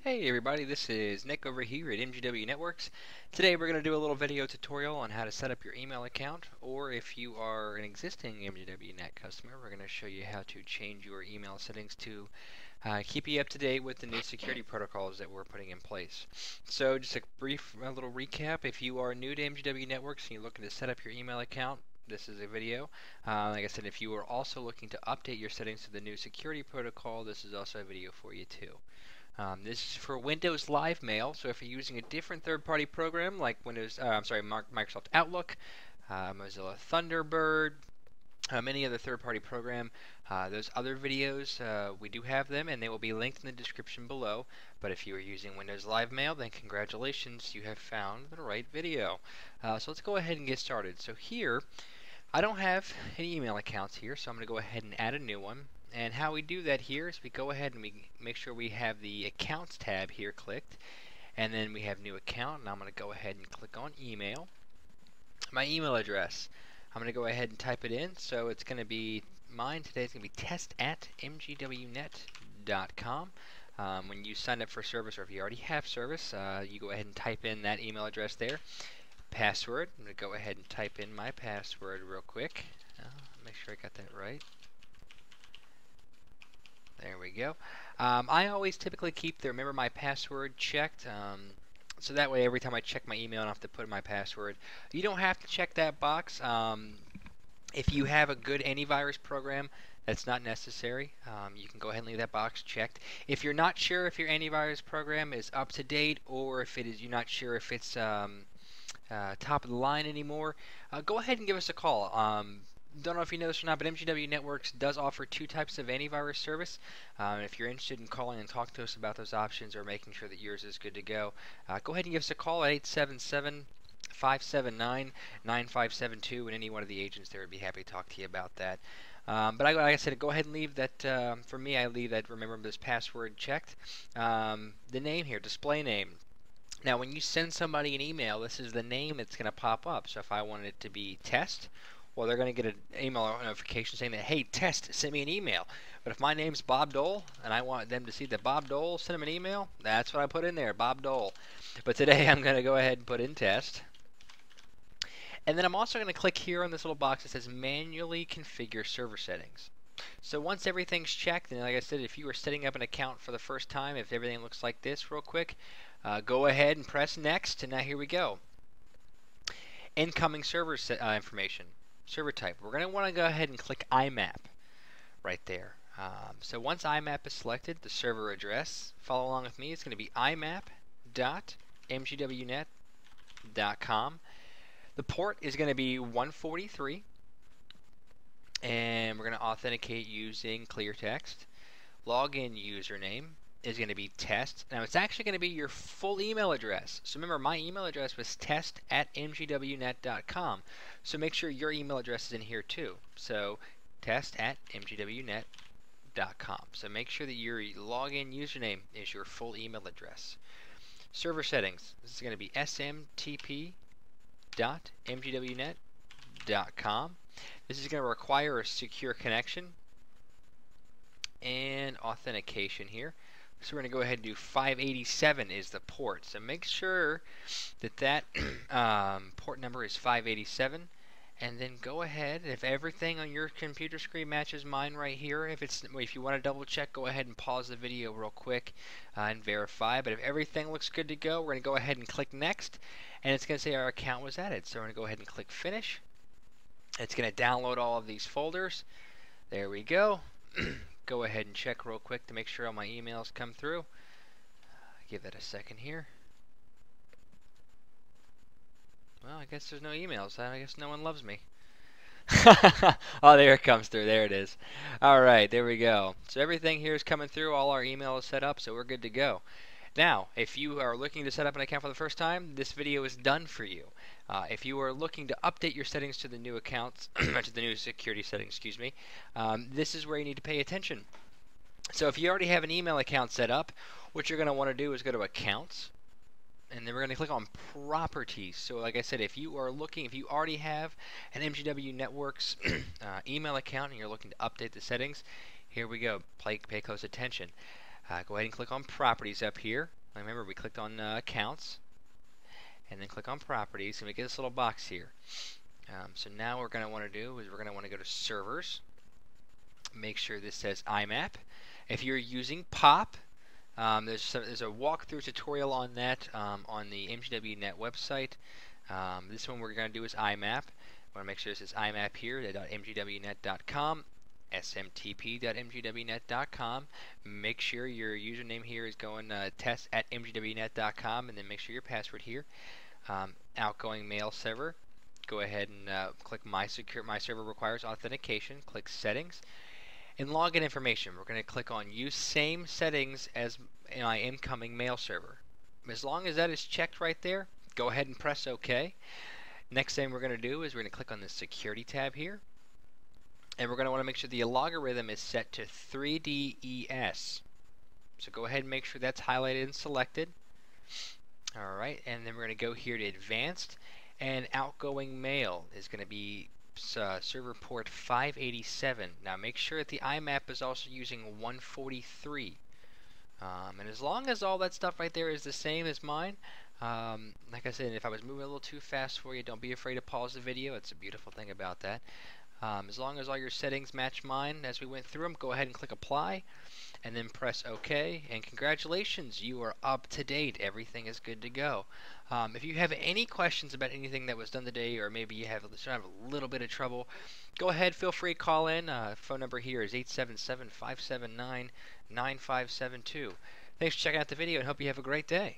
Hey everybody, this is Nick over here at MGW Networks. Today we're going to do a little video tutorial on how to set up your email account, or if you are an existing MGW Net customer, we're going to show you how to change your email settings to keep you up to date with the new security protocols that we're putting in place. So just a brief little recap. If you are new to MGW Networks and you're looking to set up your email account, this is a video. Like I said, if you are also looking to update your settings to the new security protocol, this is also a video for you too. This is for Windows Live Mail, so if you're using a different third-party program like Microsoft Outlook, Mozilla Thunderbird, any other third-party program, those other videos, we do have them, and they will be linked in the description below. But if you are using Windows Live Mail, then congratulations, you have found the right video. So let's go ahead and get started. So here, I don't have any email accounts here, so I'm going to go ahead and add a new one. And how we do that here is we go ahead and we make sure we have the Accounts tab here clicked, and then we have New Account, and I'm going to go ahead and click on Email. My email address, I'm going to go ahead and type it in, so it's going to be mine today. It's going to be test@mgwnet.com. When you sign up for service, or if you already have service, you go ahead and type in that email address there. Password, I'm going to go ahead and type in my password real quick. Make sure I got that right. There we go. I always typically keep the Remember My Password checked, so that way every time I check my email I don't have to put in my password. You don't have to check that box. If you have a good antivirus program, that's not necessary. You can go ahead and leave that box checked. If you're not sure if your antivirus program is up to date, or if you're not sure if it's top of the line anymore, go ahead and give us a call. Don't know if you know this or not, but MGW Networks does offer two types of antivirus service. If you're interested in calling and talking to us about those options or making sure that yours is good to go, go ahead and give us a call at 877-579-9572, and any one of the agents there would be happy to talk to you about that. But like I said, go ahead and leave that, for me, I leave that Remember This Password checked. The name here, display name. Now, when you send somebody an email, this is the name that's going to pop up. So if I wanted it to be test, well, they're going to get an email notification saying that, hey, test, send me an email. But if my name's Bob Dole, and I want them to see that Bob Dole sent them an email, that's what I put in there, Bob Dole. But today I'm going to go ahead and put in test. And then I'm also going to click here on this little box that says manually configure server settings. So once everything's checked, and like I said, if you were setting up an account for the first time, if everything looks like this real quick, go ahead and press next, and now here we go. Incoming server information. Server type. We're going to want to go ahead and click IMAP right there. So once IMAP is selected, the server address, follow along with me, it's going to be imap.mgwnet.com. The port is going to be 143, and we're going to authenticate using clear text. Login username is going to be test. Now it's actually going to be your full email address. So remember, my email address was test@mgwnet.com. So make sure your email address is in here too. So test@mgwnet.com. So make sure that your login username is your full email address. Server settings. This is going to be smtp.mgwnet.com. This is going to require a secure connection and authentication here. So we're going to go ahead and do 587 is the port. So make sure that that port number is 587. And then go ahead, if everything on your computer screen matches mine right here, if you want to double check, go ahead and pause the video real quick and verify. But if everything looks good to go, we're going to go ahead and click next. And it's going to say our account was added. So we're going to go ahead and click finish. It's going to download all of these folders. There we go. Go ahead and check real quick to make sure all my emails come through. Give that a second here. Well, I guess there's no emails. I guess no one loves me. Oh, there it comes through. There it is. Alright, there we go. So everything here is coming through. All our email is set up, so we're good to go. Now, if you are looking to set up an account for the first time, this video is done for you. If you are looking to update your settings to the new accounts, to the new security settings, excuse me, this is where you need to pay attention. So if you already have an email account set up, what you're going to want to do is go to Accounts, and then we're going to click on Properties. So like I said, if you already have an MGW Networks email account and you're looking to update the settings, here we go. Pay close attention. Go ahead and click on Properties up here. Remember, we clicked on Accounts, and then click on Properties, and we get this little box here. So now what we're going to want to do is we're going to want to go to Servers. Make sure this says IMAP. If you're using POP, there's a walkthrough tutorial on that on the MGW Net website. This one we're going to do is IMAP. I want to make sure this is IMAP here, .mgwnet.com, smtp.mgwnet.com. Make sure your username here is going test@mgwnet.com, and then make sure your password here. Outgoing mail server. Go ahead and click My Server Requires Authentication. Click Settings. In login information, we're going to click on Use Same Settings as my incoming mail server. As long as that is checked right there, go ahead and press OK. Next thing we're going to do is we're going to click on the Security tab here. And we're going to want to make sure the logarithm is set to 3DES. So go ahead and make sure that's highlighted and selected. Alright, and then we're going to go here to Advanced. And outgoing mail is going to be server port 587. Now make sure that the IMAP is also using 143. And as long as all that stuff right there is the same as mine, like I said, if I was moving a little too fast for you, don't be afraid to pause the video. It's a beautiful thing about that. As long as all your settings match mine as we went through them, go ahead and click Apply, and then press OK. And congratulations, you are up to date. Everything is good to go. If you have any questions about anything that was done today, or maybe you have a little bit of trouble, go ahead, feel free to call in. Phone number here is 877-579-9572. Thanks for checking out the video, and hope you have a great day.